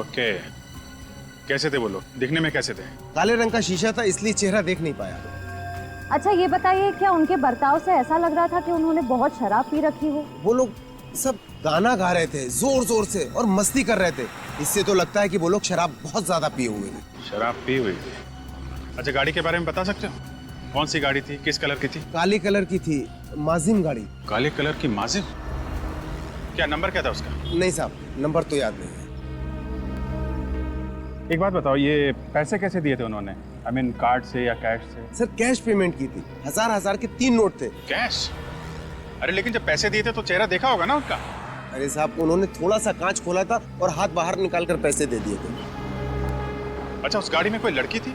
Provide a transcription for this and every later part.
Okay, कैसे थे वो लोग? दिखने में कैसे थे? काले रंग का शीशा था, इसलिए चेहरा देख नहीं पाया। अच्छा ये बताइए, क्या उनके बर्ताव से ऐसा लग रहा था कि उन्होंने बहुत शराब पी रखी हो? वो लोग सब गाना गा रहे थे जोर जोर से और मस्ती कर रहे थे। इससे तो लगता है कि वो लोग शराब बहुत ज्यादा पिए हुए थे। शराब पी हुई थी। अच्छा, गाड़ी के बारे में बता सकते हो? कौन सी गाड़ी थी, किस कलर की थी? काली कलर की थी, माजिम गाड़ी। काले कलर की माजिम? क्या नंबर क्या था उसका? नहीं साहब, नंबर तो याद नहीं है। एक बात बताओ, ये पैसे कैसे दिए थे उन्होंने? आई मीन कार्ड से या कैश से? सर कैश पेमेंट की थी, हजार के 3 नोट थे। कैश? अरे लेकिन जब पैसे दिए थे तो चेहरा देखा होगा ना उनका? अरे साहब, उन्होंने थोड़ा सा कांच खोला था और हाथ बाहर निकाल कर पैसे दे दिए थे। अच्छा, उस गाड़ी में कोई लड़की थी?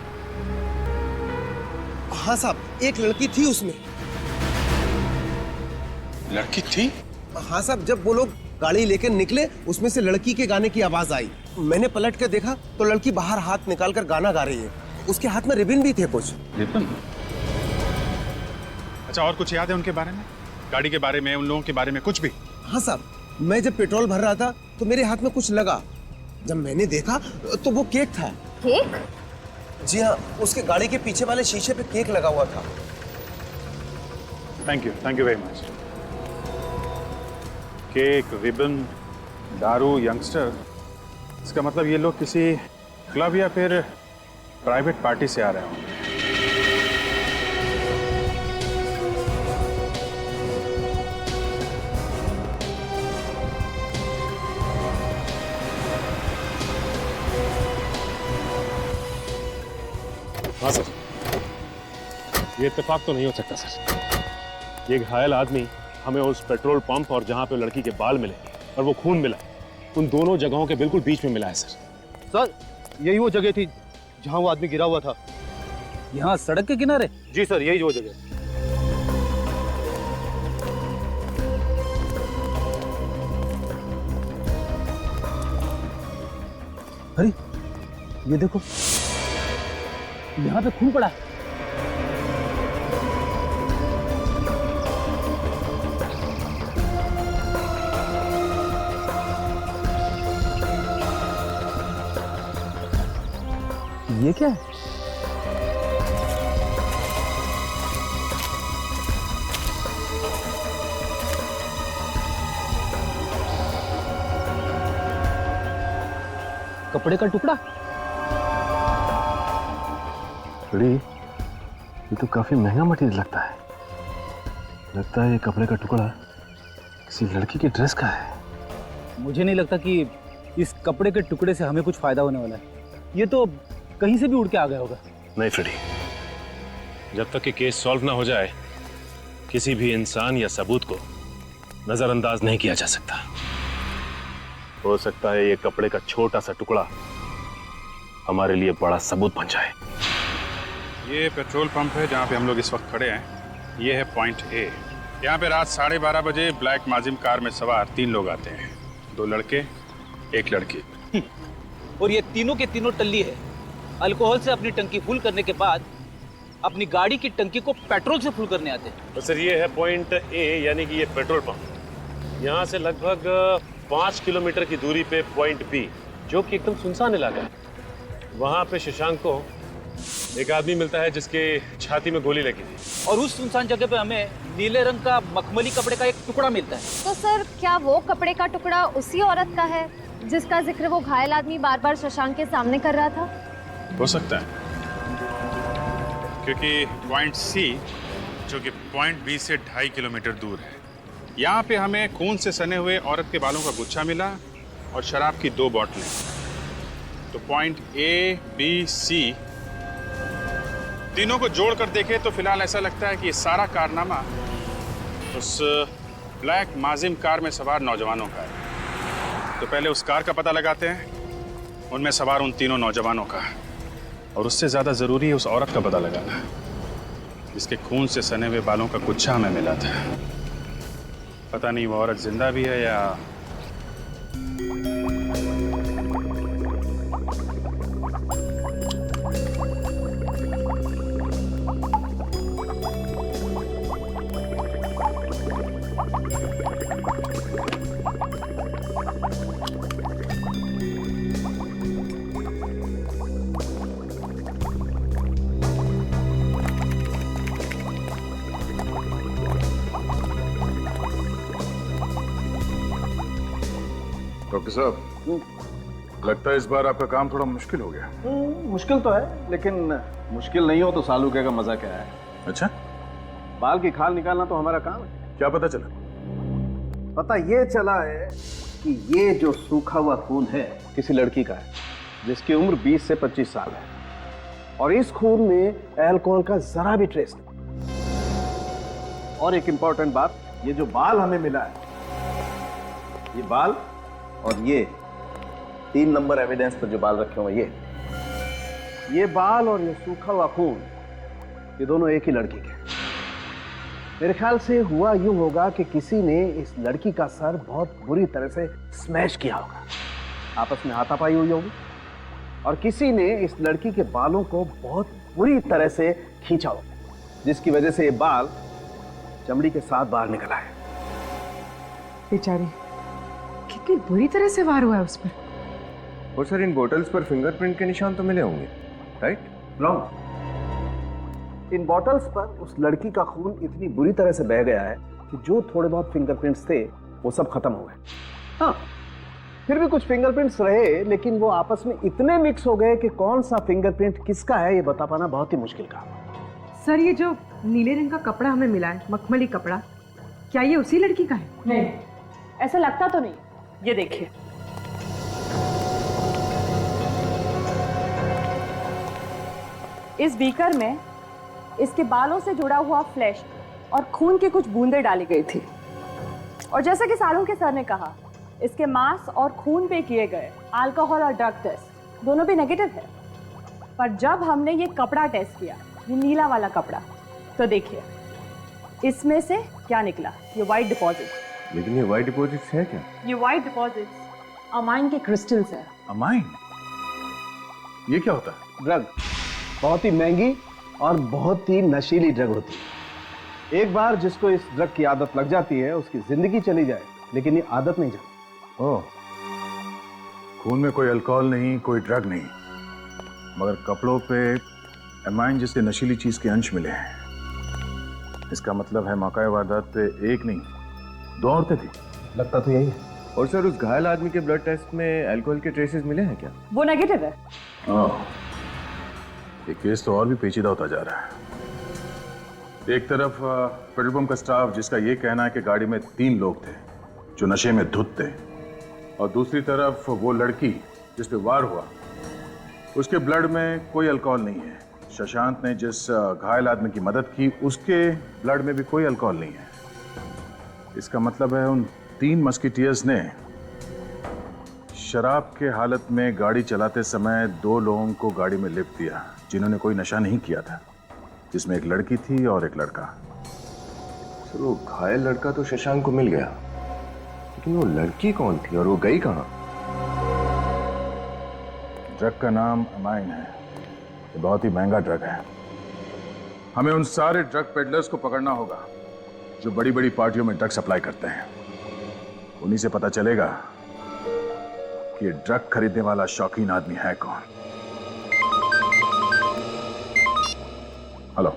हाँ साहब, एक लड़की थी उसमें। लड़की थी? हाँ साहब, जब वो लोग गाड़ी लेकर निकले, उसमें से लड़की के गाने की आवाज आई। मैंने पलट कर देखा तो लड़की बाहर हाथ निकाल कर गाना गा रही है। उसके हाथ में रिबन भी थे कुछ। रिबन? अच्छा, और कुछ याद है उनके बारे में? गाड़ी के बारे में, उन लोगों के बारे में कुछ भी? हाँ साहब, मैं जब पेट्रोल भर रहा था तो मेरे हाथ में कुछ लगा। जब मैंने देखा तो वो केक था। केक? जी हाँ, उसके गाड़ी के पीछे वाले शीशे पे केक लगा हुआ था। Thank you very much. Cake, ribbon, दारू, यंगस्टर, इसका मतलब ये लोग किसी क्लब या फिर प्राइवेट पार्टी से आ रहे होंगे। हाँ सर, ये इत्तेफाक तो नहीं हो सकता सर। ये घायल आदमी हमें उस पेट्रोल पंप और जहाँ पे लड़की के बाल मिले और वो खून मिला, उन दोनों जगहों के बिल्कुल बीच में मिला है सर। सर, यही वो जगह थी जहाँ वो आदमी गिरा हुआ था। यहाँ सड़क के किनारे? जी सर, यही वो जगह। अरे ये देखो, यहाँ पे खून पड़ा है। ये क्या है? कपड़े का टुकड़ा? अरे ये तो काफी महंगा मटेरियल लगता है। लगता है ये कपड़े का टुकड़ा किसी लड़की की ड्रेस का है। मुझे नहीं लगता कि इस कपड़े के टुकड़े से हमें कुछ फायदा होने वाला है। ये तो कहीं से भी उड़ के आ गया होगा। नहीं फ्रेडी, जब तक कि केस सॉल्व ना हो जाए किसी भी इंसान या सबूत को नजरअंदाज नहीं किया जा सकता। हो सकता है ये कपड़े का छोटा सा टुकड़ा हमारे लिए बड़ा सबूत बन जाए। ये पेट्रोल पंप है जहाँ पे हम लोग इस वक्त खड़े हैं। ये है पॉइंट ए। यहाँ पे रात 12:30 बजे ब्लैक माजिम कार में सवार 3 लोग आते हैं, 2 लड़के, 1 लड़की। और ये तीनों के तीनों टल्ली है। अल्कोहल से अपनी टंकी फुल करने के बाद अपनी गाड़ी की टंकी को पेट्रोल से फुल करने आते हैं। तो सर ये है पॉइंट ए, यानी कि ये पेट्रोल पंप। यहाँ से लगभग 5 किलोमीटर की दूरी पे पॉइंट बी, जो कि एकदम सुनसान इलाका है। वहाँ पे शशांक को एक आदमी मिलता है जिसके छाती में गोली लगी थी। और उस सुनसान जगह पे हमें नीले रंग का मखमली कपड़े का एक टुकड़ा मिलता है। तो सर, क्या वो कपड़े का टुकड़ा उसी औरत का है जिसका जिक्र वो घायल आदमी बार बार शशांक के सामने कर रहा था? हो सकता है, क्योंकि पॉइंट सी जो कि पॉइंट बी से 2.5 किलोमीटर दूर है, यहाँ पे हमें खून से सने हुए औरत के बालों का गुच्छा मिला और शराब की 2 बोतलें। तो पॉइंट ए, बी, सी तीनों को जोड़कर देखें तो फिलहाल ऐसा लगता है कि ये सारा कारनामा उस ब्लैक माजिम कार में सवार नौजवानों का है। तो पहले उस कार का पता लगाते हैं, उनमें सवार उन तीनों नौजवानों का, और उससे ज़्यादा ज़रूरी है उस औरत का पता लगाना जिसके खून से सने हुए बालों का गुच्छा हमें मिला था। पता नहीं वो औरत जिंदा भी है या डॉक्टर साहब, लगता है इस बार आपका काम थोड़ा मुश्किल हो गया। मुश्किल तो है, लेकिन मुश्किल नहीं हो तो सालूके का मजा क्या है। अच्छा, बाल की खाल निकालना तो हमारा काम है। क्या पता चला? पता ये चला है कि ये जो सूखा हुआ खून है किसी लड़की का है जिसकी उम्र 20 से 25 साल है, और इस खून में अल्कोहल का जरा भी ट्रेस नहीं। और एक इंपॉर्टेंट बात, ये जो बाल हमें मिला है, ये बाल और ये 3 नंबर एविडेंस पर जो बाल रखे हुए, ये बाल और ये सूखा हुआ खून, ये दोनों एक ही लड़की के। मेरे ख्याल से हुआ यूं होगा कि किसी ने इस लड़की का सर बहुत बुरी तरह से स्मैश किया होगा, आपस में हाथापाई हुई होगी, और किसी ने इस लड़की के बालों को बहुत बुरी तरह से खींचा होगा, जिसकी वजह से ये बाल चमड़ी के साथ बाहर निकल आए। बेचारी, कितनी बुरी तरह से वार हुआ है उस पर। और सर, इन बोतल्स पर फिंगरप्रिंट के निशान तो मिले होंगे, राइट? रॉन्ग। इन बॉटल्स पर उस लड़की का खून इतनी बुरी तरह से बह गया है कि जो थोड़े बहुत फिंगरप्रिंट्स थे वो सब खत्म हो गए। हाँ, फिर भी कुछ फिंगरप्रिंट्स रहे, लेकिन वो आपस में इतने मिक्स हो गए कि कौन सा फिंगरप्रिंट किसका है ये बता पाना बहुत ही मुश्किल काम है। सर, ये जो नीले रंग का कपड़ा हमें मिला है, मखमली कपड़ा, क्या ये उसी लड़की का है? नहीं, ऐसा लगता तो नहीं। ये देखिए, इस बीकर में इसके बालों से जुड़ा हुआ फ्लैश और खून की कुछ बूंदें डाली गई थी, और जैसा कि सालूके सर ने कहा, इसके मांस और खून पे किए गए अल्कोहल और ड्रग टेस्ट दोनों भी नेगेटिव है। पर जब हमने ये कपड़ा टेस्ट किया, ये नीला वाला कपड़ा, तो देखिए इसमें से क्या निकला, ये व्हाइट डिपॉजिट। लेकिन ये व्हाइट डिपॉजिट्स है क्या? ये व्हाइट डिपॉजिट्स अमाइन के क्रिस्टल्स है। अमाइन? ये क्या होता है? ड्रग, बहुत ही महंगी और बहुत ही नशीली ड्रग होती है। एक बार जिसको इस ड्रग की आदत लग जाती है, उसकी जिंदगी चली जाए, लेकिन ये आदत नहीं जाती। ओह, खून में कोई अल्कोहल नहीं, कोई ड्रग नहीं, मगर कपड़ों पे अमाइन जैसे नशीली चीज के अंश मिले हैं। इसका मतलब है मौका वारदात पे एक नहीं, 2 औरतें थी। लगता तो यही है। और सर, उस घायल आदमी के ब्लड टेस्ट में अल्कोहल के ट्रेसेस मिले हैं क्या? वो नेगेटिव है। ओह, ये केस तो और भी पेचीदा होता जा रहा है। एक तरफ पेट्रोल पंप का स्टाफ जिसका ये कहना है कि गाड़ी में 3 लोग थे जो नशे में धुत थे, और दूसरी तरफ वो लड़की जिस पे वार हुआ, उसके ब्लड में कोई अल्कोहल नहीं है। शशांक ने जिस घायल आदमी की मदद की, उसके ब्लड में भी कोई अल्कोहल नहीं है। इसका मतलब है उन 3 मस्किटियर्स ने शराब के हालत में गाड़ी चलाते समय 2 लोगों को गाड़ी में लिफ्ट दिया जिन्होंने कोई नशा नहीं किया था, जिसमें एक लड़की थी और एक लड़का। सर, वो घायल लड़का तो शशांक को मिल गया, लेकिन वो लड़की कौन थी और वो गई कहाँ? ड्रग का नाम अमाइन है। ये बहुत ही महंगा ड्रग है। हमें उन सारे ड्रग पेडलर्स को पकड़ना होगा जो बड़ी बड़ी पार्टियों में ड्रग सप्लाई करते हैं। उन्हीं से पता चलेगा कि ये ड्रग खरीदने वाला शौकीन आदमी है कौन। हेलो?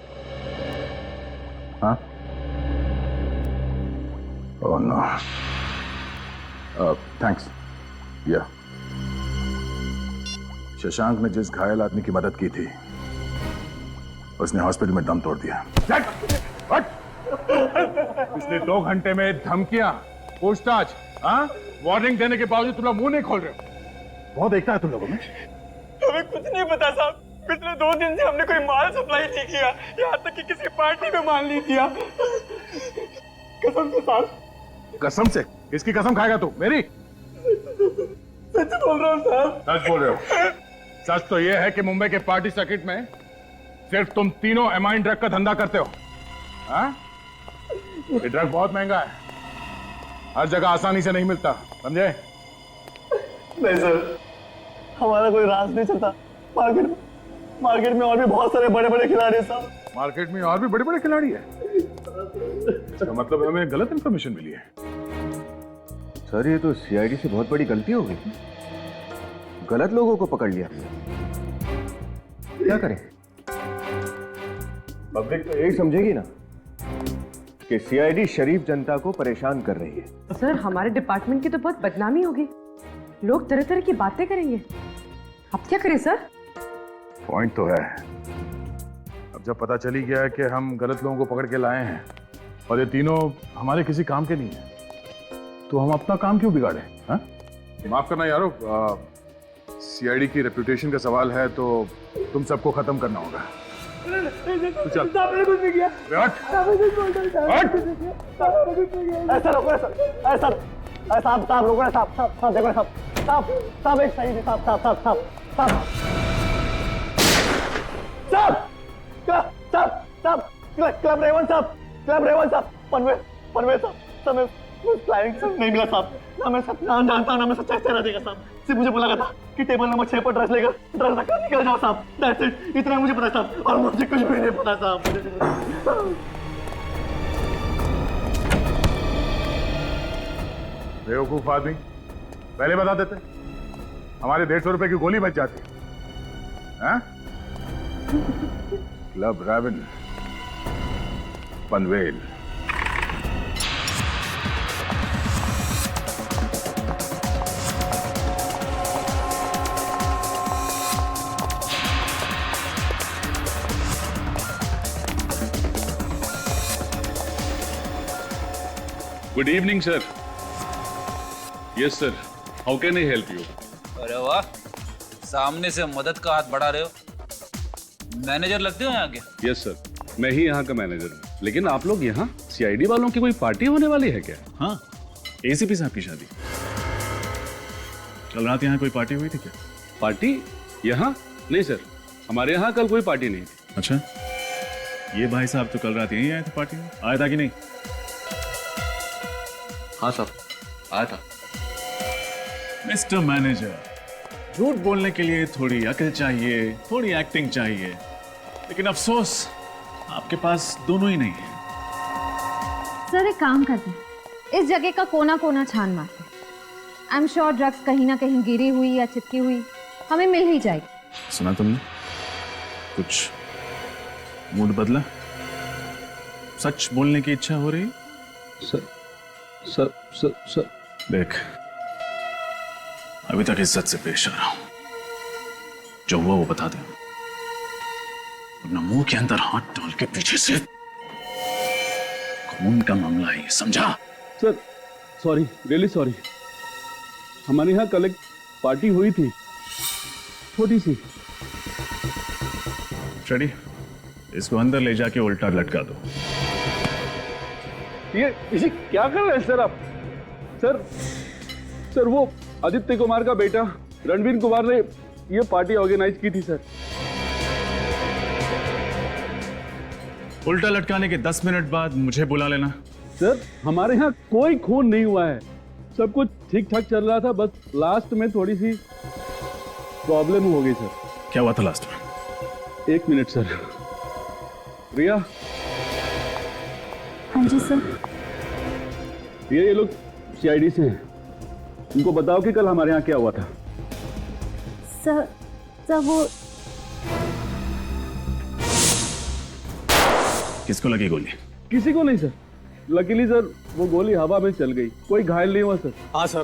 हाँ? Oh no, thanks. या शशांक ने जिस घायल आदमी की मदद की थी, उसने हॉस्पिटल में दम तोड़ दिया। पिछले 2 घंटे में धमकियां, पूछताछ, वार्निंग देने के बावजूद तुम लोग मुंह नहीं खोल रहे हो। बहुत देखता है तुम लोगों में। हमें कुछ नहीं पता साहब। पिछले 2 दिन से हमने कोई माल सप्लाई नहीं किया, यहाँ तक कि किसी पार्टी में माल नहीं दिया। कसम से साहब। कसम से? किसकी कसम खाएगा तू? मेरी? सच बोल रहा हूँ साहब। सच बोल रहे हो? सच तो यह है कि मुंबई के पार्टी सर्किट में सिर्फ तुम तीनों अमाइन ड्रग का धंधा करते हो। हाँ? ये ड्रग बहुत महंगा है, हर जगह आसानी से नहीं मिलता, समझे? नहीं सर, हमारा कोई राज नहीं चलता। मार्केट में और भी बहुत सारे बड़े बड़े खिलाड़ी हैं साहब। मार्केट में और भी बड़े बड़े खिलाड़ी है? इसका मतलब हमें गलत इंफॉर्मेशन मिली है। सर, ये तो सीआईडी से बहुत बड़ी गलती हो गई। गलत लोगों को पकड़ लिया। क्या करें? पब्लिक तो यही समझेगी ना कि सीआईडी शरीफ जनता को परेशान कर रही है। सर, हमारे डिपार्टमेंट की तो बहुत बदनामी होगी। लोग तरह तरह की बातें करेंगे, अब क्या करें सर? पॉइंट तो है। अब जब पता चली गया है कि हम गलत लोगों को पकड़ के लाए हैं और ये तीनों हमारे किसी काम के नहीं है, तो हम अपना काम क्यों बिगाड़े? हाँ? माफ करना यारो, सीआईडी की रेपुटेशन का सवाल है तो तुम सबको खत्म करना होगा। तो चल। आपने कुछ नहीं किया। ऐसा रोको, ऐसा साहब रोको ना, साहब देखो ना, साहब एक सही से, साहब क्लब रेवन साहब, पनवेल साहब, समय क्लाइंट सब नहीं मिला साहब। ना मैं नाम जानता हूँ, ना मैं सच्चाई से देगा साहब। सिर्फ मुझे बोला था कि टेबल नंबर 6 पर ड्रेस लेकर ड्रेस रखकर निकल जाओ साहब। दैट्स इट, इतना मुझे पता साहब, और मुझे कुछ भी नहीं पता साहब। बेवकूफ आदमी, पहले बता देते, हमारे 150 रुपए की गोली बच जाती। हाँ? Club Raven, Panvel. Good evening, sir. Yes, sir. How can I help you? अरे वाह, सामने से मदद का हाथ बढ़ा रहे हो। मैनेजर लगते हो यहाँ के? Yes, sir. मैं ही यहाँ का मैनेजर हूँ। लेकिन आप लोग यहाँ सीआईडी वालों की कोई पार्टी होने वाली है क्या? हाँ, एसीपी साहब की शादी। कल रात यहाँ कोई पार्टी हुई थी क्या? पार्टी यहाँ? नहीं सर, हमारे यहाँ कल कोई पार्टी नहीं थी। अच्छा, ये भाई साहब तो कल रात यहीं आए थे पार्टी में, आया था कि नहीं? हाँ साहब, आया था। मिस्टर मैनेजर, झूठ बोलने के लिए थोड़ी अकल चाहिए, थोड़ी एक्टिंग चाहिए, लेकिन अफसोस आपके पास दोनों ही नहीं है। सर एक काम करते हैं, इस जगह का कोना कोना छान मारते हैं। आई एम श्योर ड्रग्स कहीं ना कहीं गिरी हुई या चिपकी हुई हमें मिल ही जाएगी। सुना तुमने? कुछ मूड बदला? सच बोलने की इच्छा हो रही? सर देख, अभी तक इज्जत से पेश आ रहा हूं, जो हुआ वो बता दे, अपना मुंह के अंदर हाथ डाल के पीछे से। खून का मामला है, समझा? Sir sorry, really sorry. हमारे यहाँ कल एक पार्टी हुई थी, छोटी सी। रेडी, इसको अंदर ले जाके उल्टा लटका दो। ये क्या कर रहे हैं सर आप? सर वो आदित्य कुमार का बेटा रणवीर कुमार ने ये पार्टी ऑर्गेनाइज की थी सर। उल्टा लटकाने के 10 मिनट बाद मुझे बुला लेना। सर हमारे यहाँ कोई खून नहीं हुआ है, सब कुछ ठीक ठाक चल रहा था, बस लास्ट में थोड़ी सी प्रॉब्लम हो गई सर। क्या हुआ था लास्ट में? 1 मिनट सर। रिया। हाँ जी सर। ये लोग सीआईडी से हैं, उनको बताओ कि कल हमारे यहाँ क्या हुआ था। सर वो किसको लगी गोली? किसी को नहीं सर, लकीली सर वो गोली हवा में चल गई, कोई घायल नहीं हुआ सर। हाँ सर,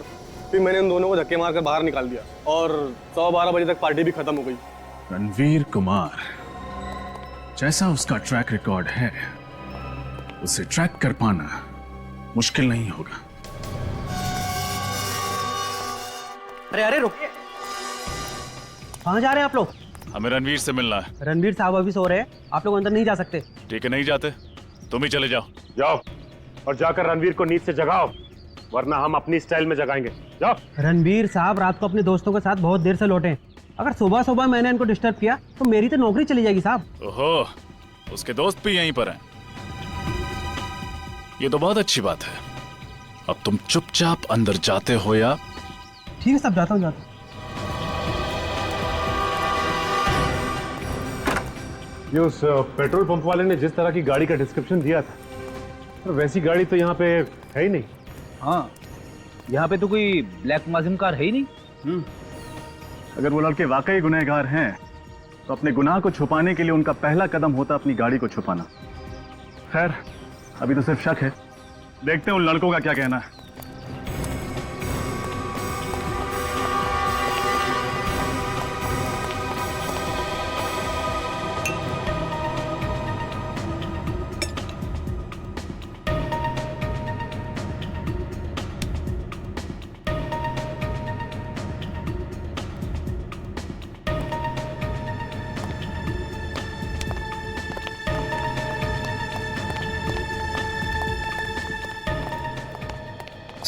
फिर मैंने इन दोनों को धक्के मारकर बाहर निकाल दिया और 12:15 बजे तक पार्टी भी खत्म हो गई। रणवीर कुमार, जैसा उसका ट्रैक रिकॉर्ड है, उसे ट्रैक कर पाना मुश्किल नहीं होगा। अरे रुकिए, कहाँ जा रहे हैं आप लोग? हमें रणवीर से मिलना है। रणवीर साहब अभी सो रहे हैं, आप लोग अंदर नहीं जा सकते। ठीक है, नहीं जाते, तुम ही चले जाओ। जाओ और जाकर रणवीर को नींद से जगाओ, वरना हम अपनी स्टाइल में जगाएंगे। जाओ। रणवीर साहब रात को अपने दोस्तों के साथ बहुत देर से लौटे हैं, अगर सुबह सुबह मैंने इनको डिस्टर्ब किया तो मेरी तो नौकरी चली जाएगी साहब। ओहो, उसके दोस्त भी यहीं पर हैं। ये तो बहुत अच्छी बात है। अब तुम चुपचाप अंदर जाते हो या? ठीक है साहब, जाता हूँ। ये उस पेट्रोल पंप वाले ने जिस तरह की गाड़ी का डिस्क्रिप्शन दिया था, वैसी गाड़ी तो यहाँ पे है ही नहीं। हाँ, यहाँ पे तो कोई ब्लैक माजिम कार है ही नहीं। अगर वो लड़के वाकई गुनहगार हैं तो अपने गुनाह को छुपाने के लिए उनका पहला कदम होता अपनी गाड़ी को छुपाना। खैर, अभी तो सिर्फ शक है, देखते हैं उन लड़कों का क्या कहना है।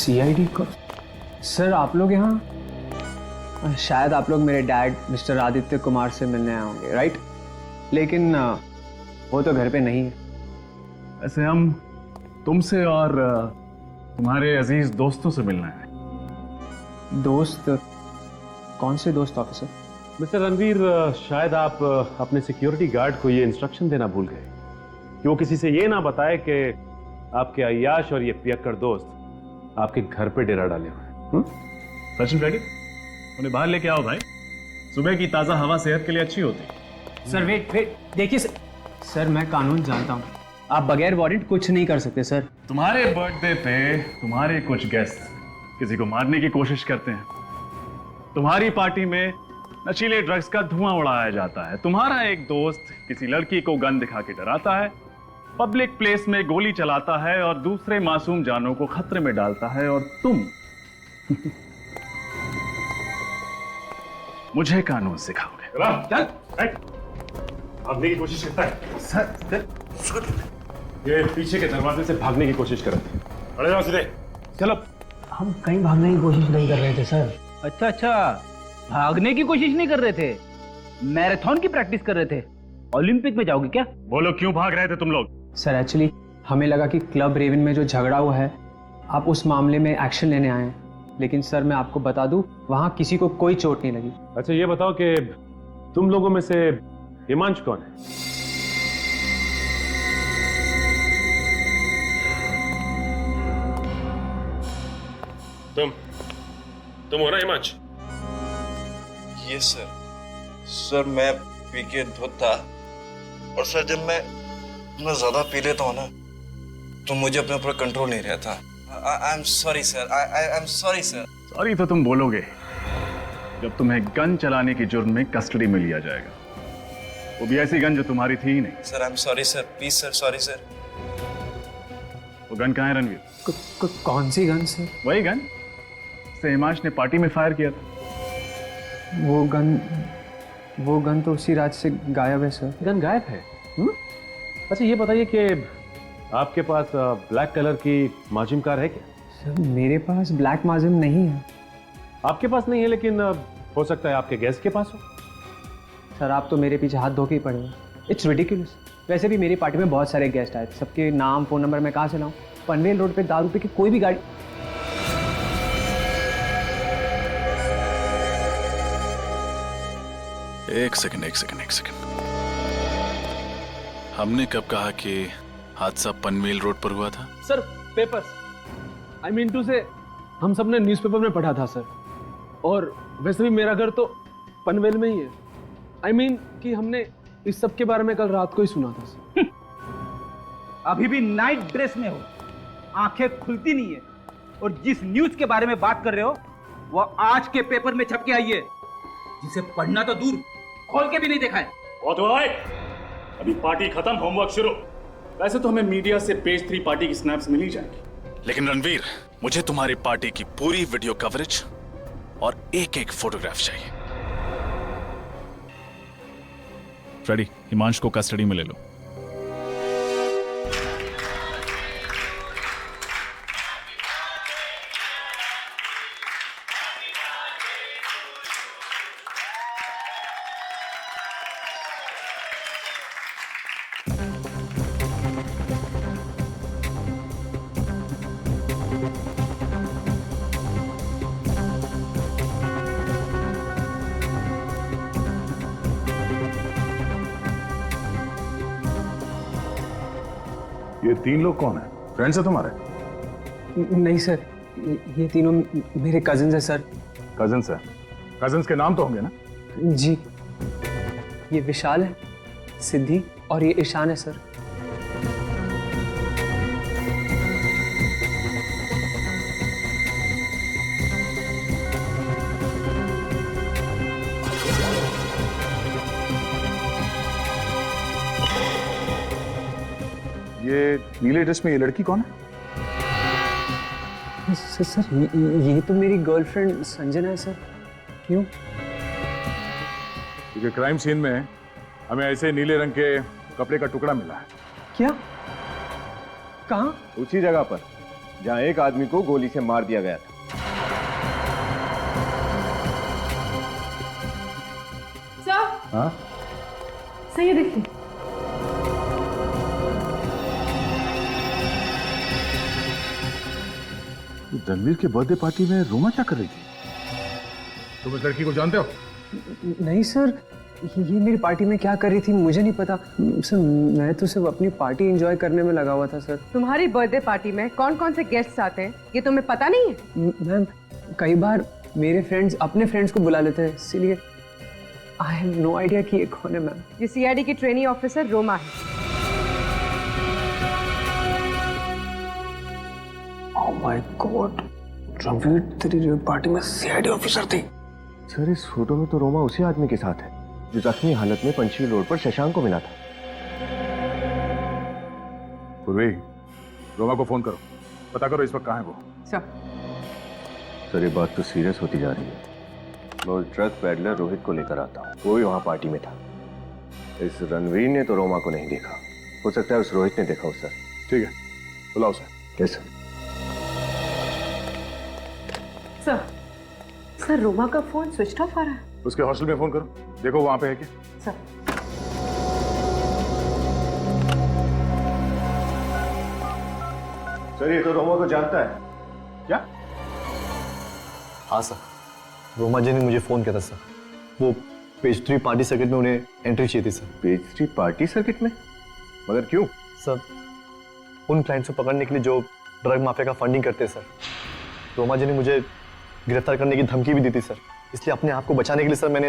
सीआईडी को? सर आप लोग यहाँ, शायद आप लोग मेरे डैड मिस्टर आदित्य कुमार से मिलने आए होंगे, राइट? लेकिन वो तो घर पे नहीं है। ऐसे हम तुमसे और तुम्हारे अजीज दोस्तों से मिलना है। दोस्त? कौन से दोस्त ऑफिसर? मिस्टर रणवीर, शायद आप अपने सिक्योरिटी गार्ड को ये इंस्ट्रक्शन देना भूल गए कि वो किसी से ये ना बताए कि आपके अय्याश और ये पियक्कड़ दोस्त आपके घर पे डेरा डाले हुए हैं। सचिन फ्रेडी, उन्हें बाहर लेके आओ भाई। सुबह की ताजा हवा सेहत के लिए अच्छी होती। सर वेट, देखिए सर मैं कानून जानता हूँ, आप बगैर वारंट कुछ नहीं कर सकते सर। तुम्हारे बर्थडे पे तुम्हारे कुछ गेस्ट किसी को मारने की कोशिश करते हैं। तुम्हारी पार्टी में नशीले ड्रग्स का धुआं उड़ाया जाता है। तुम्हारा एक दोस्त किसी लड़की को गन दिखा के डराता है, पब्लिक प्लेस में गोली चलाता है और दूसरे मासूम जानों को खतरे में डालता है, और तुम मुझे कानून सिखाओगे। भागने की कोशिश करता है सर। ये पीछे के दरवाजे से भागने की कोशिश कर रहे थे। अरे जाओ सीधे, चलो। हम कहीं भागने की कोशिश नहीं कर रहे थे सर। अच्छा, भागने की कोशिश नहीं कर रहे थे, मैराथन की प्रैक्टिस कर रहे थे। ओलंपिक में जाओगे क्या? बोलो क्यों भाग रहे थे तुम लोग? सर एक्चुअली हमें लगा कि क्लब रेवन में जो झगड़ा हुआ है आप उस मामले में एक्शन लेने आए हैं, लेकिन सर मैं आपको बता दूं वहां किसी को कोई चोट नहीं लगी। अच्छा ये बताओ कि तुम लोगों में से हिमांशु कौन है? तुम हो ना हिमांशु? ये सर मैं पी के धुत था, और सर जब मैं ज्यादा पी लेता हूँ ना तो मुझे अपने ऊपर कंट्रोल नहीं रहता। I am sorry sir, I am sorry sir. Sorry तो तुम बोलोगे जब तुम्हें गन चलाने की जुर्म में कस्टडी में लिया जाएगा, वो भी ऐसी गन जो तुम्हारी थी ही नहीं। Sir I am sorry sir, please sir, sorry sir. वो गन कहाँ है रणवीर? कौन सी गन सर? वही गन से हिमांश ने पार्टी में फायर किया था। वो गन तो उसी रात से गायब है सर। गन गायब है? अच्छा ये बताइए कि आपके पास ब्लैक कलर की माजिम कार है क्या? सर मेरे पास ब्लैक माजिम नहीं है। आपके पास नहीं है, लेकिन हो सकता है आपके गेस्ट के पास हो। सर आप तो मेरे पीछे हाथ धो के ही पड़े हो। It's ridiculous. वैसे भी मेरी पार्टी में बहुत सारे गेस्ट आए थे, सबके नाम फ़ोन नंबर मैं कहाँ से लाऊं? पनवेल रोड पे दारू पे की कोई भी गाड़ी। एक सेकंड। हमने कब कहा कि हादसा पनवेल रोड पर हुआ था? Sir papers, I mean to say हम सब ने न्यूज़पेपर में पढ़ा था सर, और वैसे भी मेरा घर तो पनवेल में ही है। आई मीन कि हमने इस सब के बारे में कल रात को ही सुना था सर। अभी भी नाइट ड्रेस में हो, आंखें खुलती नहीं है, और जिस न्यूज के बारे में बात कर रहे हो वो आज के पेपर में छप के आई है, जिसे पढ़ना तो दूर खोल के भी नहीं देखा है। बहुत हुआ भाई, अभी पार्टी खत्म, होमवर्क शुरू। वैसे तो हमें मीडिया से पेज 3 पार्टी की स्नैप्स मिल ही जाएंगी, लेकिन रणवीर मुझे तुम्हारी पार्टी की पूरी वीडियो कवरेज और एक फोटोग्राफ चाहिए। फ्रेडी, हिमांशु को कस्टडी में ले लो। ये 3 लोग कौन है? फ्रेंड्स है तुम्हारे? नहीं सर, ये तीनों मेरे कजिन्स हैं सर। कजिन्स है? कजिन्स के नाम तो होंगे ना? जी, ये विशाल है, सिद्धि और ये ईशान है सर। ये नीले ड्रेस में ये लड़की कौन है? सर ये तो मेरी गर्लफ्रेंड संजना है सर। क्यों? क्योंकि क्राइम सीन में हमें ऐसे नीले रंग के कपड़े का टुकड़ा मिला है। क्या? कहाँ? उसी जगह पर जहां एक आदमी को गोली से मार दिया गया था। सर हाँ? सही है, देखिए। रणवीर के बर्थडे पार्टी में रोमा क्या कर रही थी? तुम इस लड़की को जानते हो? नहीं सर, ये मेरी पार्टी में क्या कर रही थी मुझे नहीं पता सर। मैं तो सिर्फ अपनी पार्टी एंजॉय करने में लगा हुआ था सर। तुम्हारी बर्थडे पार्टी में कौन कौन से गेस्ट्स आते हैं ये तुम्हें पता नहीं है? मैम, कई बार मेरे फ्रेंड्स अपने फ्रेंड्स को बुला लेते हैं, इसीलिए आई हैव नो आइडिया कि ये कौन है मैम। ये सीआईडी की ट्रेनी ऑफिसर रोमा है। ओह माय गॉड, रणवीर तेरी पार्टी में सीआईडी ऑफिसर थी। सर इस फोटो में तो रोमा उसी आदमी के साथ है जो जख्मी हालत में पंचशील रोड पर शशांक को मिला था। पूर्वी, रोमा को फोन करो, पता करो इस वक्त कहाँ है वो। सर ये बात तो सीरियस होती जा रही है। मैं उस ड्रग पैडलर रोहित को लेकर आता हूँ, वो भी वहाँ पार्टी में था। इस रणवीर ने तो रोमा को नहीं देखा, हो सकता है उस रोहित ने देखा हो सर। ठीक है, बुलाओ सर। कैसे? सर रोमा का फोन स्विच ऑफ आ रहा है। उसके हॉस्टल में फोन करो, देखो वहां पे है क्या। सर ये तो रोमा को जानता है। क्या? हाँ सर, रोमा जी ने मुझे फोन किया था सर। वो पेज 3 पार्टी सर्किट में उन्हें एंट्री चाहिए थी सर। पेज 3 पार्टी सर्किट में? मगर क्यों? सर उन क्लाइंट्स को पकड़ने के लिए जो ड्रग माफिया का फंडिंग करते हैं सर। रोमा जी ने मुझे गिरफ्तार करने की धमकी भी दी थी सर, इसलिए अपने आप को बचाने के लिए सर मैंने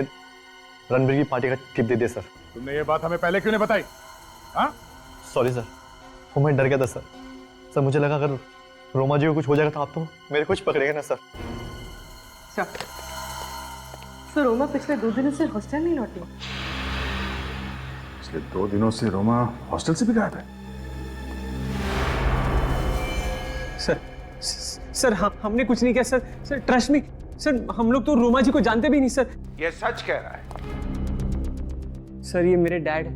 रणवीर की पार्टी का टिप दे दिया सर। तुमने ये बात हमें पहले क्यों नहीं बताई? हाँ? सॉरी सर, वो मैं डर गया था सर। सर मुझे लगा अगर रोमा जी को कुछ हो जाएगा तो आप तो मेरे कुछ पकड़ेंगे ना सर। सर रोमा पिछले 2 दिनों से हॉस्टल नहीं लौटी। पिछले 2 दिनों से रोमा हॉस्टल से भी गायब है। सर हमने कुछ नहीं किया sir. Sir trust me sir, हम लोग तो रोमा जी को जानते भी नहीं सर। ये सच कह रहा है? सर ये मेरे डैड है।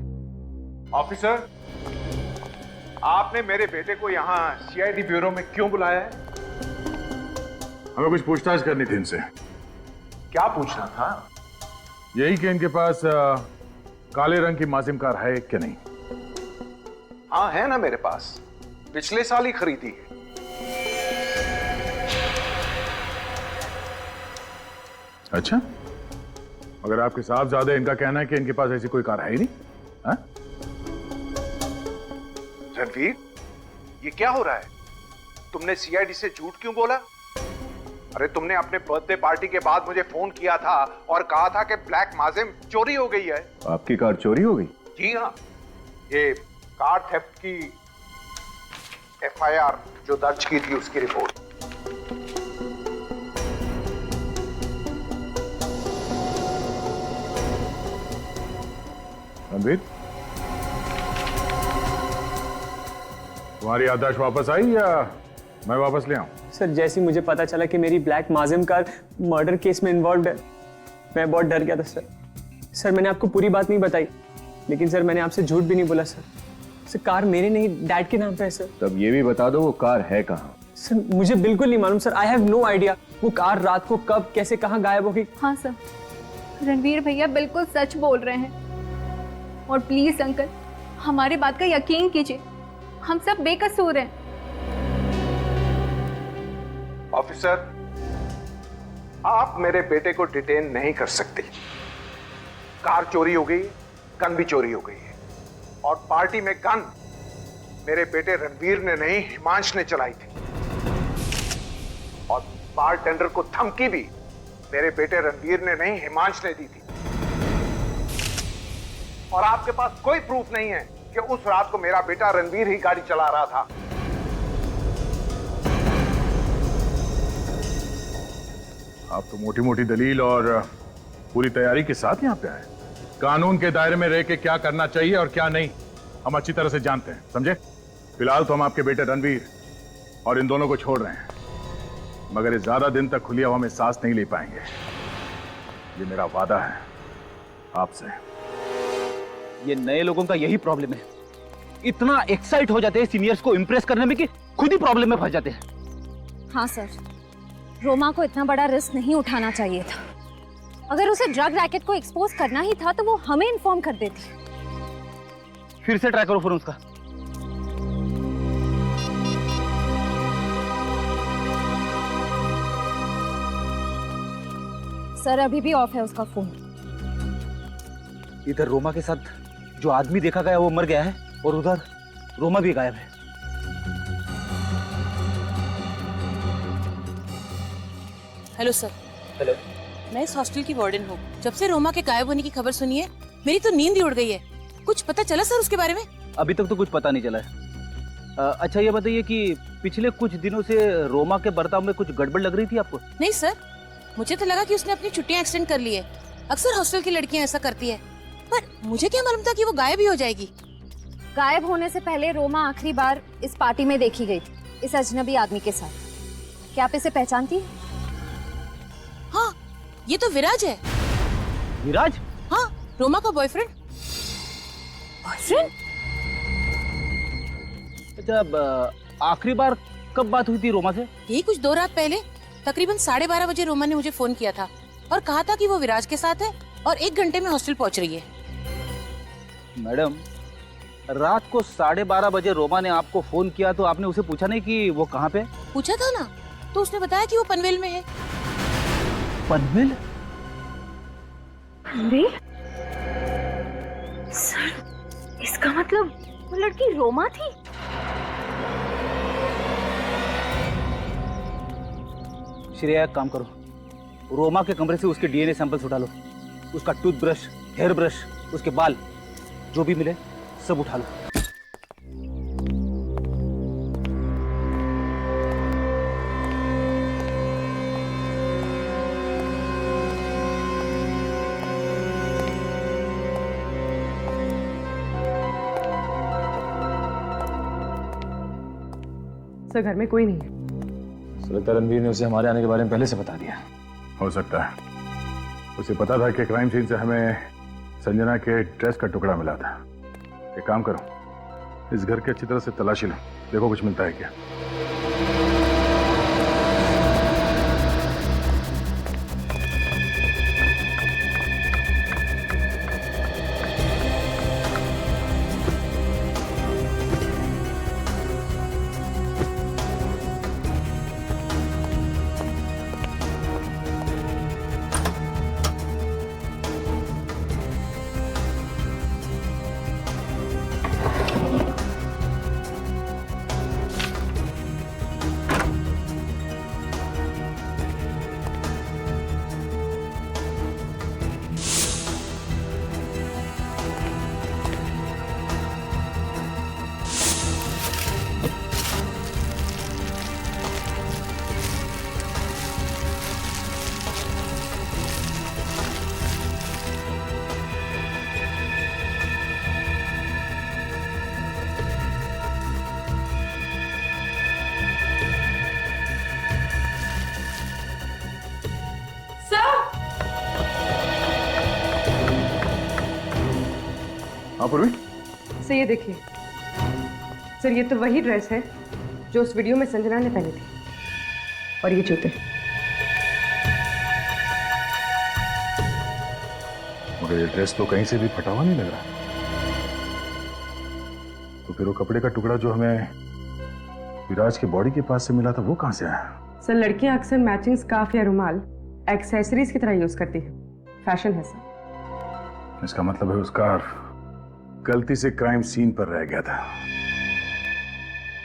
ऑफिसर, आपने मेरे बेटे को यहाँ सीआईडी ब्यूरो में क्यों बुलाया है? हमें कुछ पूछताछ करनी थी इनसे। क्या पूछना था? यही कि इनके पास काले रंग की माजिम कार है कि नहीं। हाँ है ना मेरे पास, पिछले साल ही खरीदी है। अच्छा, मगर आपके साहब ज्यादा इनका कहना है कि इनके पास ऐसी कोई कार है ही नहीं। हाँ? रणवीर, ये क्या हो रहा है? तुमने सीआईडी से झूठ क्यों बोला? अरे तुमने अपने बर्थडे पार्टी के बाद मुझे फोन किया था और कहा था कि ब्लैक माजिम चोरी हो गई है। आपकी कार चोरी हो गई? जी हाँ, ये कार थेफ्ट की एफआईआर जो दर्ज की थी उसकी रिपोर्ट। रणवीर, तुम्हारी याददाश्त वापस आई या मैं वापस ले आऊं? सर जैसे मुझे पता चला कि मेरी ब्लैक माजिम कार मर्डर केस में इन्वॉल्व है, मैं बहुत डर गया था सर। सर मैंने आपको पूरी बात नहीं बताई, लेकिन सर मैंने आपसे झूठ भी नहीं बोला सर। सर कार मेरे नहीं, डैड के नाम पे है सर। तब ये भी बता दो वो कार है कहाँ? सर मुझे बिल्कुल नहीं मालूम sir, I have no idea वो कार रात को कब कैसे कहाँ गायब हो गई। हाँ सर, रणवीर भैया बिल्कुल सच बोल रहे हैं। और प्लीज अंकल, हमारी बात का यकीन कीजिए, हम सब बेकसूर हैं। ऑफिसर, आप मेरे बेटे को डिटेन नहीं कर सकते। कार चोरी हो गई, गन भी चोरी हो गई है, और पार्टी में गन मेरे बेटे रणवीर ने नहीं हिमांश ने चलाई थी, और बारटेंडर को धमकी भी मेरे बेटे रणवीर ने नहीं हिमांश ने दी थी। और आपके पास कोई प्रूफ नहीं है कि उस रात को मेरा बेटा रणवीर ही गाड़ी चला रहा था। आप तो मोटी मोटी दलील और पूरी तैयारी के साथ यहाँ पे आए। कानून के दायरे में रह के क्या करना चाहिए और क्या नहीं हम अच्छी तरह से जानते हैं, समझे? फिलहाल तो हम आपके बेटे रणवीर और इन दोनों को छोड़ रहे हैं, मगर ये ज्यादा दिन तक खुली हवा में सांस नहीं ले पाएंगे। ये मेरा वादा है आपसे। ये नए लोगों का यही प्रॉब्लम है, इतना एक्साइट हो जाते हैं सीनियर्स को इंप्रेस करने में कि खुद ही प्रॉब्लम में फंस जाते हैं। हाँ सर, रोमा को इतना बड़ा रिस्क नहीं उठाना चाहिए था। अगर उसे ड्रग रैकेट को एक्सपोज करना ही था तो वो हमें इन्फॉर्म कर देती। फिर से ट्राई करो फोन उसका। सर अभी भी ऑफ है उसका फोन। इधर रोमा के साथ जो आदमी देखा गया वो मर गया है और उधर रोमा भी गायब है। Hello sir. हेलो। मैं इस हॉस्टल की वार्डन हूँ। जब से रोमा के गायब होने की खबर सुनी है मेरी तो नींद ही उड़ गई है। कुछ पता चला सर उसके बारे में? अभी तक तो कुछ पता नहीं चला है। अच्छा ये बताइए कि पिछले कुछ दिनों से रोमा के बर्ताव में कुछ गड़बड़ लग रही थी आपको? नहीं सर, मुझे तो लगा कि उसने अपनी छुट्टियां एक्सटेंड कर ली है। अक्सर हॉस्टल की लड़कियां ऐसा करती है, पर मुझे क्या मालूम था कि वो गायब ही हो जाएगी। गायब होने से पहले रोमा आखिरी बार इस पार्टी में देखी गई थी, इस अजनबी आदमी के साथ। क्या आप इसे पहचानती हैं? हाँ, ये तो विराज है। विराज? हाँ, रोमा का बॉयफ्रेंड। बॉयफ्रेंड? अच्छा, आखिरी बार कब बात हुई थी रोमा से? यही कुछ 2 रात पहले, तकरीबन 12:30 बजे रोमा ने मुझे फोन किया था और कहा था कि वो विराज के साथ है और 1 घंटे में हॉस्टल पहुंच रही है। मैडम, रात को 12:30 बजे रोमा ने आपको फोन किया तो आपने उसे पूछा नहीं कि वो कहाँ पे? पूछा था ना, तो उसने बताया कि वो पनवेल में है। पनवेल? पनवेल? सर, इसका मतलब वो लड़की रोमा थी? श्रेया, एक काम करो, रोमा के कमरे से उसके डीएनए सैंपल्स उठा लो। उसका टूथब्रश, हेयर ब्रश, उसके बाल, जो भी मिले सब उठा लो। सर घर में कोई नहीं है। लगता है रणवीर ने उसे हमारे आने के बारे में पहले से बता दिया। हो सकता है उसे पता था कि क्राइम सीन से हमें संजना के ड्रेस का टुकड़ा मिला था। एक काम करो, इस घर की अच्छी तरह से तलाशी लो, देखो कुछ मिलता है क्या। सर ये देखिए, सर ये तो वही ड्रेस है जो उस वीडियो में संजना ने पहनी थी, और ये जूते। मगर ये ड्रेस तो कहीं से भी फटा हुआ नहीं लग रहा। तो फिर वो कपड़े का टुकड़ा जो हमें विराज के बॉडी के पास से मिला था वो कहां से आया? सर लड़कियां अक्सर मैचिंग स्कार्फ या रुमाल एक्सेसरीज की तरह यूज करती है, फैशन है सर। इसका मतलब है वो स्कार्फ गलती से क्राइम सीन पर रह गया था।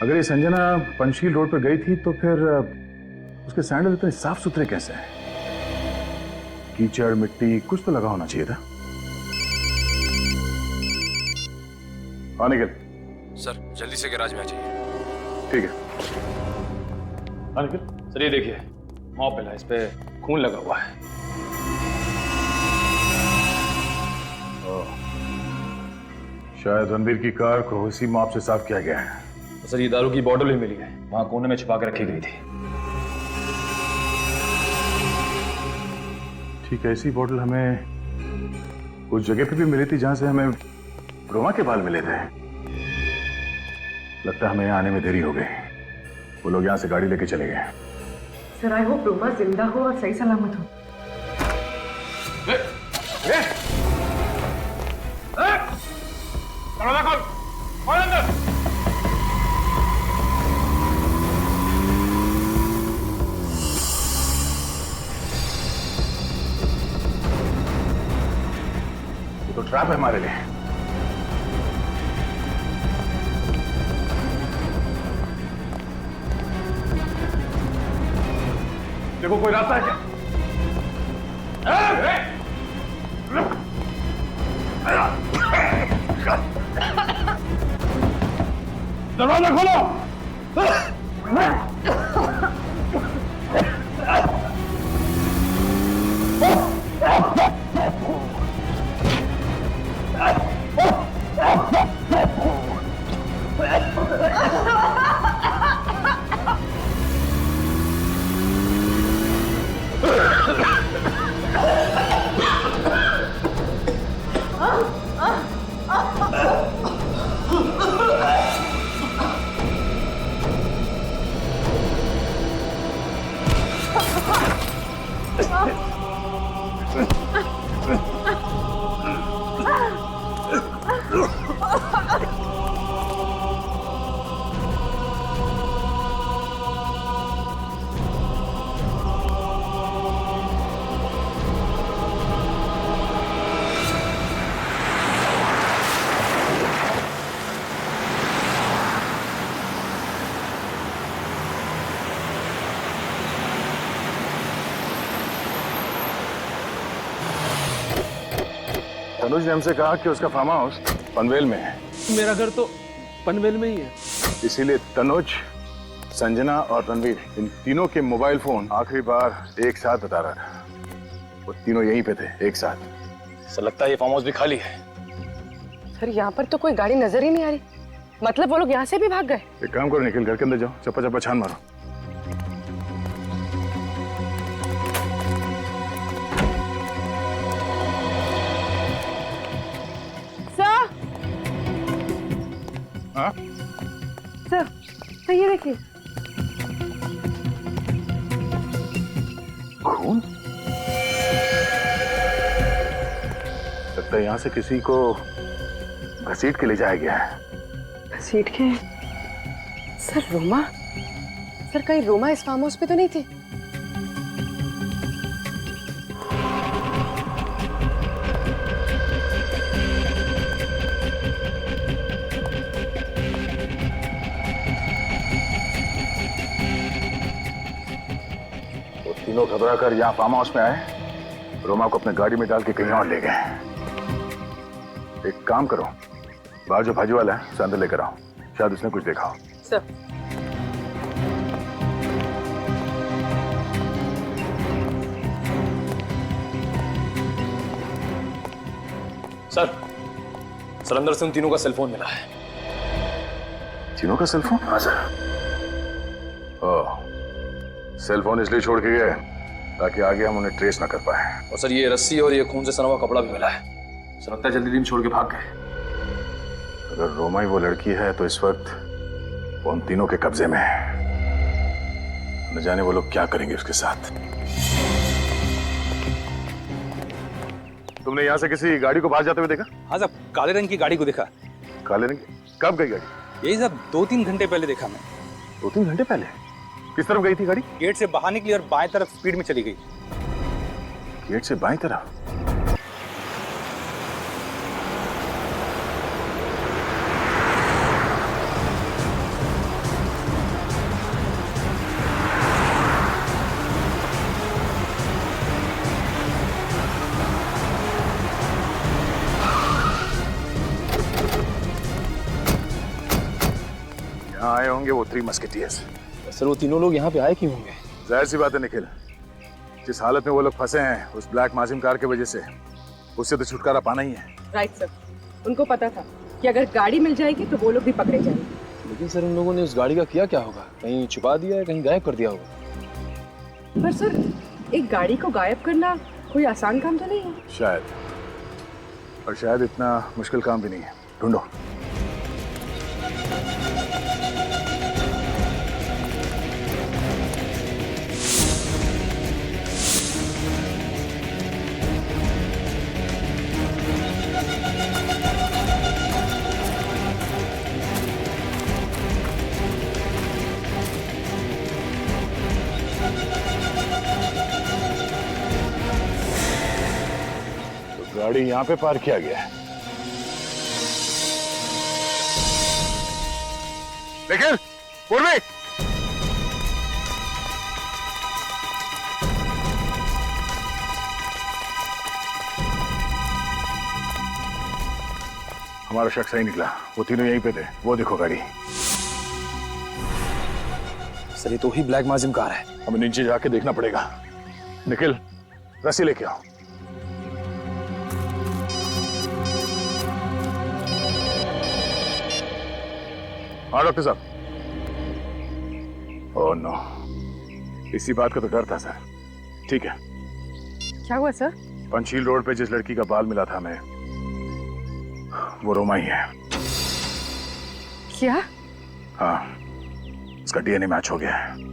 अगर ये संजना पंचशील रोड पर गई थी तो फिर उसके सैंडल इतने साफ सुथरे कैसे हैं? कीचड़ मिट्टी कुछ तो लगा होना चाहिए था। हाँ निखिल। सर जल्दी से गैराज में आ जाइए। ठीक है। हाँ निखिल। सर ये देखिए, मॉप मिला, इस पे खून लगा हुआ है। शायद रणबीर की कार को इसी मॉप से साफ किया गया है। तो सर ये दारू की बोतल भी मिली है, वहां कोने में छुपा के रखी गई थी। ठीक है, ऐसी बोतल हमें उस जगह पे भी मिली थी जहां से हमें रोमा के बाल मिले थे। लगता है हमें यहाँ आने में देरी हो गई। वो लोग यहाँ से गाड़ी लेके चले गए। सर आई होप रोमा जिंदा हो और सही सलामत हो। दरवाजा खोल, खोल अंदर। ये तो ट्रैप है हमारे लिए। देखो कोई रास्ता है क्या? दरवाजा खोलो। तनुज ने हमसे कहा कि उसका फार्म हाउस पनवेल में है। मेरा घर तो पनवेल में ही है। इसीलिए तनुज, संजना और रणवीर, इन तीनों के मोबाइल फोन आखिरी बार एक साथ बता रहा था। वो तीनों यहीं पे थे एक साथ। सर लगता है ये फार्म हाउस भी खाली है। सर यहाँ पर तो कोई गाड़ी नजर ही नहीं आ रही, मतलब वो लोग यहाँ से भी भाग गए। एक काम करो निखिल, घर के अंदर जाओ, चप्पा चप्पा छान मारो। हाँ? सर ये देखिए। खून? लगता है यहाँ से किसी को घसीट के ले जाया गया है। घसीट के? सर रोमा? सर कहीं रोमा इस फार्म हाउस पे तो नहीं थी? तीनों घबरा कर यहाँ फार्म हाउस में आए, रोमा को अपने गाड़ी में डाल के कहीं और ले गए। एक काम करो, बाहर जो भाजी वाला है उसे अंदर लेकर आओ, शायद उसने कुछ देखा हो। सर सर अंदर से उन तीनों का सेलफोन मिला है। तीनों का सेलफोन? हाँ सर। ओह, सेलफोन इसलिए छोड़ के गए ताकि आगे हम उन्हें ट्रेस ना कर पाए। और सर ये रस्सी और ये खून से सना हुआ कपड़ा भी मिला है। सर लगता है जल्दी दिन छोड़ के भाग गए। अगर रोमा ही वो लड़की है तो इस वक्त वो उन तीनों के कब्जे में है। न जाने वो लोग क्या करेंगे उसके साथ। तुमने यहाँ से किसी गाड़ी को बाहर जाते हुए देखा? हाँ साहब, काले रंग की गाड़ी को देखा। काले रंग? कब गई गाड़ी? यही साहब 2-3 घंटे पहले देखा मैं। 2-3 घंटे पहले? किस तरफ गई थी गाड़ी? गेट से बाहर निकली और बाएं तरफ स्पीड में चली गई। गेट से बाएं तरफ? यहाँ आए होंगे वो 3 मस्केटियर्स। सर वो तीनों लोग यहाँ पे आए क्यों होंगे? जाहिर सी बात है निखिल, जिस हालत में वो लोग फंसे हैं उस ब्लैक माजिम कार की वजह से, उससे तो छुटकारा पाना ही है। राइट सर, उनको पता था कि अगर गाड़ी मिल जाएगी तो वो लोग भी पकड़े जाएंगे। लेकिन सर उन लोगों ने उस गाड़ी का किया क्या होगा? कहीं छुपा दिया है, कहीं गायब कर दिया होगा। पर सर एक गाड़ी को गायब करना कोई आसान काम तो नहीं है। शायद, और शायद इतना मुश्किल काम भी नहीं है। ढूंढो। गाड़ी यहाँ पे पार्क किया गया है, लेकिन पूर्वी हमारा शक सही निकला। वो तीनों यहीं पे थे। वो देखो गाड़ी। सर ये तो ही ब्लैक माजिम कार है। हमें नीचे जाके देखना पड़ेगा। निखिल, रस्सी लेके आओ। हाँ डॉक्टर साहब। ओह नो, इसी बात का तो डर था सर। ठीक है। क्या हुआ सर? पंचशील रोड पे जिस लड़की का बाल मिला था हमें, वो रोमा ही है। क्या? हाँ, उसका डीएनए मैच हो गया है।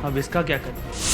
अब इसका क्या करें?